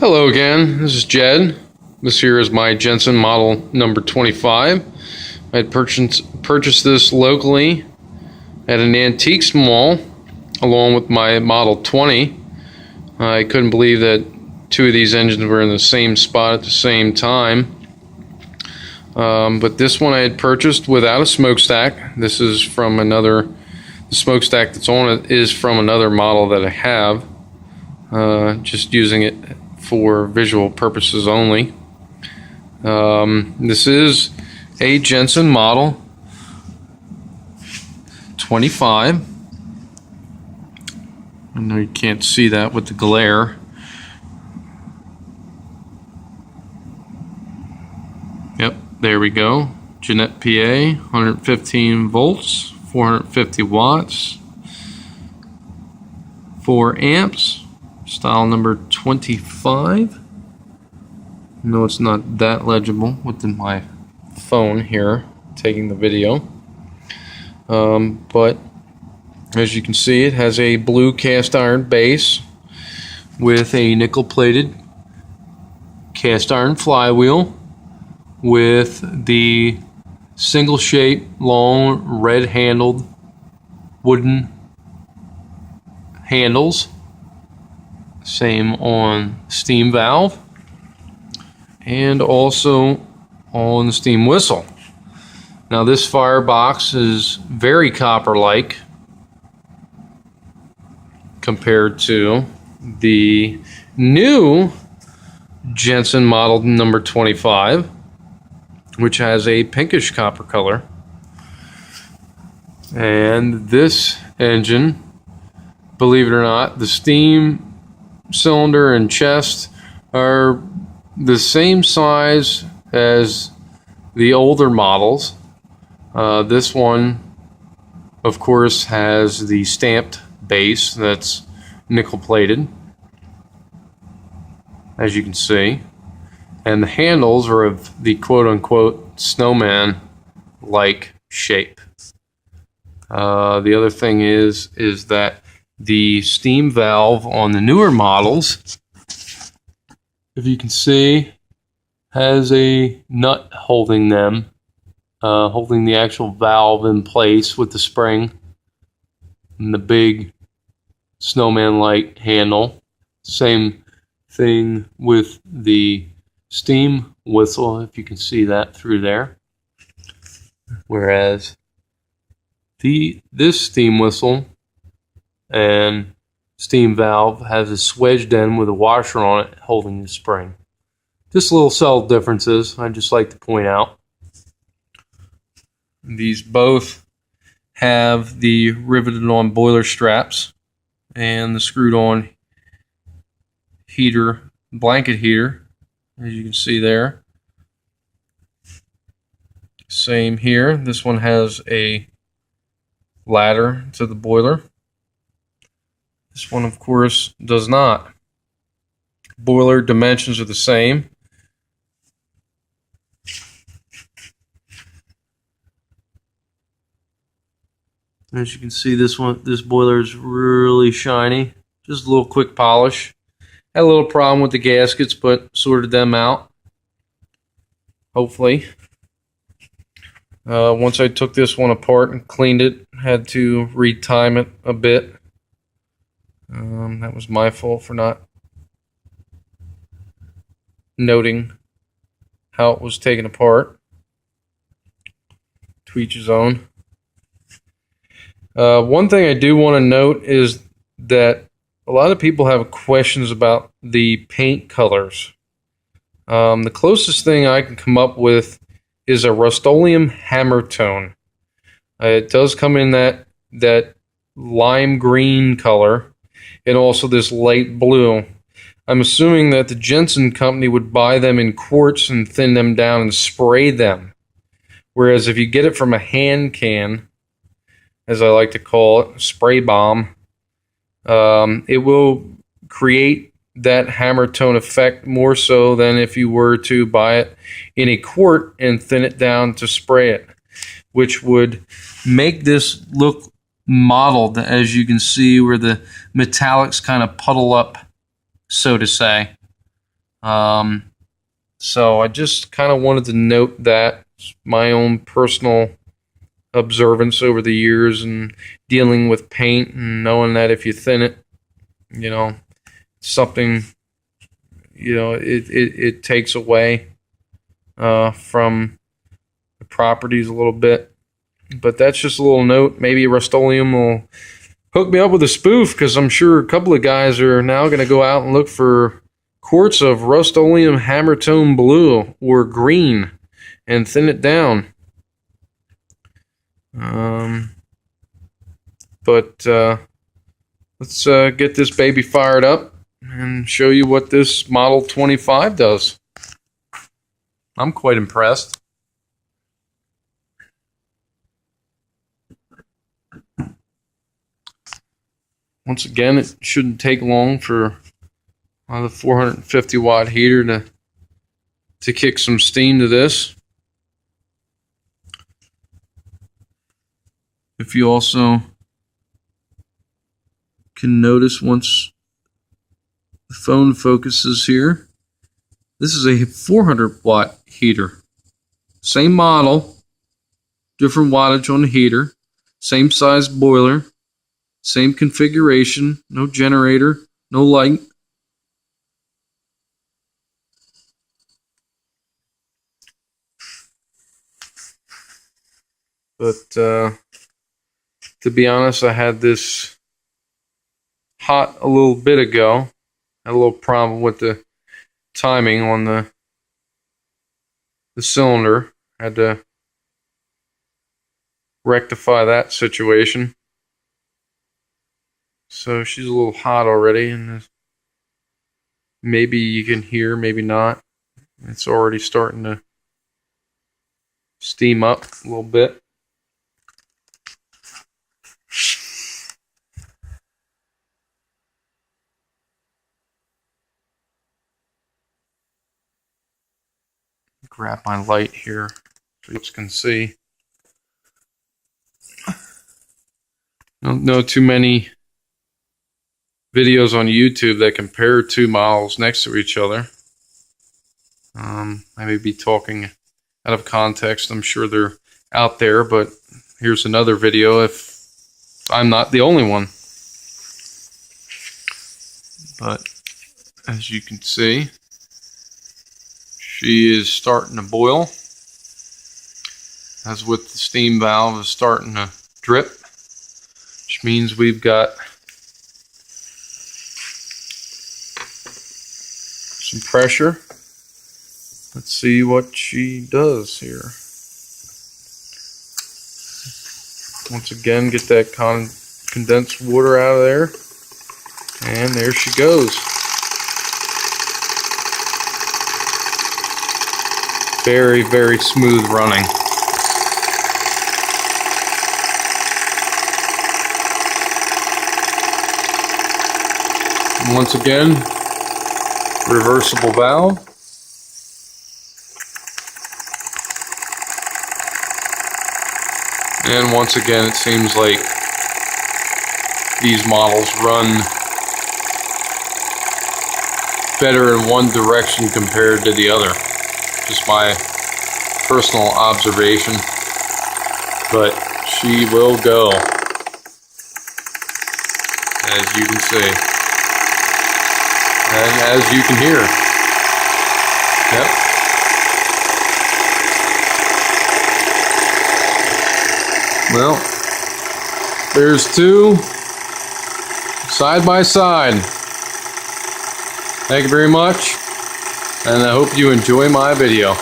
Hello again, this is Jed. This here is my Jensen model number 25. I had purchased this locally at an antiques mall along with my model 20. I couldn't believe that two of these engines were in the same spot at the same time. But this one I had purchased without a smokestack. This is from the smokestack that's on it is from another model that I have. Just using it for visual purposes only. This is a Jensen model 25. I know you can't see that with the glare. Yep, there we go. Jeanette, PA, 115 volts, 450 watts, 4 amps. Style number 25. No, it's not that legible with my phone here taking the video. But as you can see, it has a blue cast iron base with a nickel plated cast iron flywheel with the single shape, long, red handled wooden handles. Same on steam valve and also on the steam whistle. Now this firebox is very copper-like compared to the new Jensen model number 25, which has a pinkish copper color. And this engine, believe it or not, the steam cylinder and chest are the same size as the older models. This one, of course, has the stamped base that's nickel plated, as you can see, and the handles are of the quote-unquote snowman-like shape. The other thing is that the steam valve on the newer models, if you can see, has a nut holding them, holding the actual valve in place with the spring and the big snowman-like handle. Same thing with the steam whistle, if you can see that through there. Whereas this steam whistle and steam valve has a swedged end with a washer on it holding the spring. Just little subtle differences I'd just like to point out. These both have the riveted on boiler straps and the screwed on heater, blanket heater, as you can see there. Same here. This one has a ladder to the boiler. This one, of course, does not. Boiler dimensions are the same. As you can see, this boiler is really shiny. Just a little quick polish. Had a little problem with the gaskets, but sorted them out, hopefully. Once I took this one apart and cleaned it, had to retime it a bit. That was my fault for not noting how it was taken apart. To each his own. One thing I do want to note is that a lot of people have questions about the paint colors. The closest thing I can come up with is a Rust-Oleum hammer tone. It does come in that lime green color and also this light blue. I'm assuming that the Jensen company would buy them in quarts and thin them down and spray them. Whereas if you get it from a hand can, as I like to call it, spray bomb, it will create that hammer tone effect more so than if you were to buy it in a quart and thin it down to spray it, which would make this look mottled, as you can see where the metallics kind of puddle up, so to say. So I just kind of wanted to note that my own personal observance over the years and dealing with paint and knowing that if you thin it, something, it takes away from the properties a little bit. But that's just a little note. Maybe Rust-Oleum will hook me up with a spoof, because I'm sure a couple of guys are now going to go out and look for quarts of Rust-Oleum Hammertone Blue or green and thin it down. But let's get this baby fired up and show you what this Model 25 does. I'm quite impressed. Once again, it shouldn't take long for the 450 watt heater to kick some steam to this. If you also can notice, once the phone focuses here, this is a 400 watt heater. Same model, different wattage on the heater, same size boiler, same configuration, no generator, no light. But to be honest, I had this hot a little bit ago. Had a little problem with the timing on the cylinder. Had to rectify that situation. So she's a little hot already, and maybe you can hear, maybe not. It's already starting to steam up a little bit. Grab my light here so you can see. I don't know too many videos on YouTube that compare two models next to each other. I may be talking out of context. I'm sure they're out there, but here's another video if I'm not the only one. But as you can see, she is starting to boil, as with the steam valve is starting to drip, which means we've got some pressure. Let's see what she does here. Once again, get that condensed water out of there, and there she goes. Very, very smooth running. And once again, reversible valve. And once again, it seems like these models run better in one direction compared to the other. Just my personal observation. But she will go, as you can see. And as you can hear. Yep. Well, there's two side by side. Thank you very much, and I hope you enjoy my video.